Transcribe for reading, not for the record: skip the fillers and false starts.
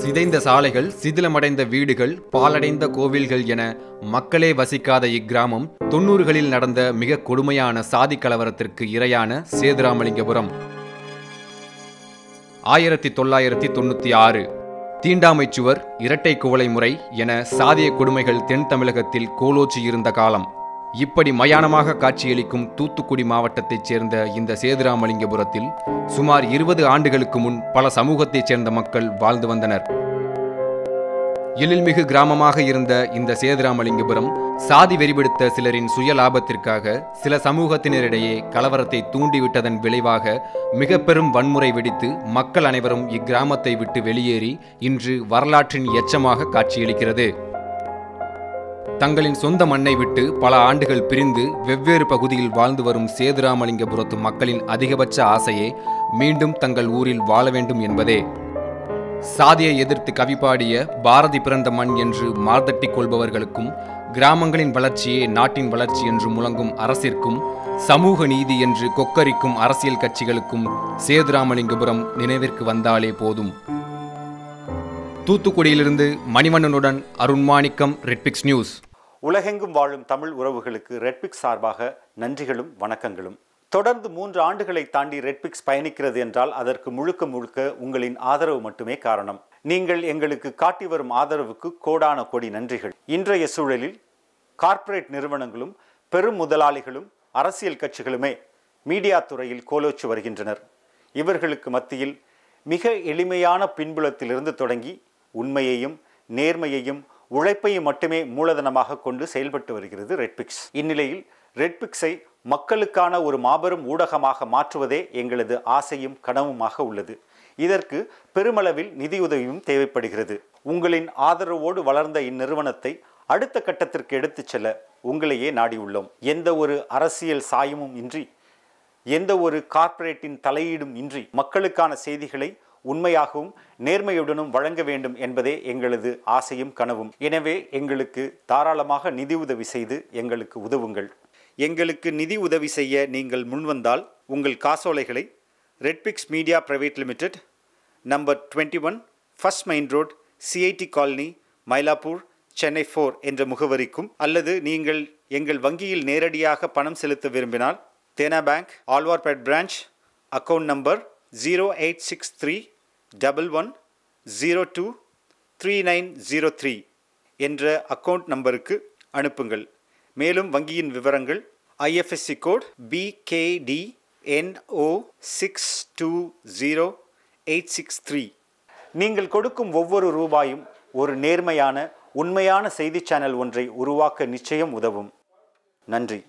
சிதைந்த சாலைகள், சிதிலமடைந்த வீடுகள், பாழடைந்த கோவில்கள் என மக்களே வசிக்காத இக்கிராமம் 90களில் நடந்த மிக கொடுமையான சாதி கலவரத்திற்கு இரையான சேதுராமலிங்கபுரம். 1996 தீண்டாமைச் சுவர், இரட்டை குவளை முறை என சாதிய கொடுமைகள் தென் தமிழகத்தில் கோலோச்சி இருந்த காலம். இப்படி மயானமாக காட்சியளிக்கும் தூத்துக்குடி மாவட்டத்தைச் சேர்ந்த இந்த சேதுராமலிங்கபுரத்தில் சுமார் 20 ஆண்டுகளுக்கு முன் பல சமூகத்தைச் சேர்ந்த மக்கள் வாழ்ந்து வந்தனர். எழில்மிகு கிராமமாக இருந்த இந்த சேதுராமலிங்கபுரம் சாதி வெறிபிடித்த சிலரின் சுய லாபத்திற்காக சில சமூகத்தினரிடையே கலவரத்தை தூண்டிவிட்டதன் விளைவாக மிக பெரும் வன்முறை வெடித்து மக்கள் அனைவரும் இக்கிராமத்தை விட்டு வெளியேறி இன்று வரலாற்றின் எச்சமாக காட்சியளிக்கிறது. தங்களின் சொந்த மண்ணை விட்டு பல ஆண்டுகள் பிரிந்து வெவ்வேறு பகுதியில் வாழ்ந்து வரும் சேதுராமலிங்கபுரத்து மக்களின் அதிகபட்ச ஆசையே மீண்டும் தங்கள் ஊரில் வாழ வேண்டும் என்பதே. சாதியை எதிர்த்து கவிபாடிய பாரதி பிறந்த மண் என்று மார்தட்டிக் கொள்பவர்களுக்கும், கிராமங்களின் வளர்ச்சியே நாட்டின் வளர்ச்சி என்று முழங்கும் அரசிற்கும், சமூக நீதி என்று கொக்கரிக்கும் அரசியல் கட்சிகளுக்கும் சேதுராமலிங்கபுரம் நினைவிற்கு வந்தாலே போதும். தூத்துக்குடியிலிருந்து மணிவண்ணனுடன் அருண்மாணிக்கம், ரெட்பிக்ஸ் நியூஸ். உலகெங்கும் வாழும் தமிழ் உறவுகளுக்கு ரெட்பிக்ஸ் சார்பாக நன்றிகளும் வணக்கங்களும். தொடர்ந்து 3 ஆண்டுகளை தாண்டி ரெட்பிக்ஸ் பயணிக்கிறது என்றால் அதற்கு முழுக்க முழுக்க உங்களின் ஆதரவு மட்டுமே காரணம். நீங்கள் எங்களுக்கு காட்டி வரும் ஆதரவுக்கு கோடான கோடி நன்றிகள். இன்றைய சூழலில் கார்ப்பரேட் நிறுவனங்களும் பெரும் முதலாளிகளும் அரசியல் கட்சிகளுமே மீடியா துறையில் கோலோச்சி வருகின்றனர். இவர்களுக்கு மத்தியில் மிக எளிமையான பின்புலத்திலிருந்து தொடங்கி உண்மையையும் நேர்மையையும் உழைப்பையும் மட்டுமே மூலதனமாக கொண்டு செயல்பட்டு வருகிறது ரெட்பிக்ஸ். இந்நிலையில் ரெட்பிக்ஸை மக்களுக்கான ஒரு மாபெரும் ஊடகமாக மாற்றுவதே எங்களது ஆசையும் கனவுமாக உள்ளது. இதற்கு பெருமளவில் நிதியுதவியும் தேவைப்படுகிறது. உங்களின் ஆதரவோடு வளர்ந்த இந்நிறுவனத்தை அடுத்த கட்டத்திற்கு எடுத்துச் செல்ல உங்களையே நாடியுள்ளோம். எந்த ஒரு அரசியல் சாயமும் இன்றி, எந்த ஒரு கார்ப்பரேட்டின் தலையீடும் இன்றி மக்களுக்கான செய்திகளை உண்மையாகவும் நேர்மையுடனும் வழங்க வேண்டும் என்பதே எங்களது ஆசையும் கனவும். எனவே எங்களுக்கு தாராளமாக நிதி உதவி செய்து எங்களுக்கு உதவுங்கள். எங்களுக்கு நிதி உதவி செய்ய நீங்கள் முன்வந்தால் உங்கள் காசோலைகளை Redpix media private limited, number 21, first main road, CIT colony, Mylapore, Chennai 4 என்ற முகவரிக்கும், அல்லது நீங்கள் எங்கள் வங்கியில் நேரடியாக பணம் செலுத்த விரும்பினால் Dena bank, Alwarpet branch, account number 086311023903 என்ற அக்கவுண்ட் நம்பருக்கு அனுப்புங்கள். மேலும் வங்கியின் விவரங்கள் IFSC கோட் BKDNO620863. நீங்கள் கொடுக்கும் ஒவ்வொரு ரூபாயும் ஒரு நேர்மையான உண்மையான செய்தி சேனல் ஒன்றை உருவாக்க நிச்சயம் உதவும். நன்றி.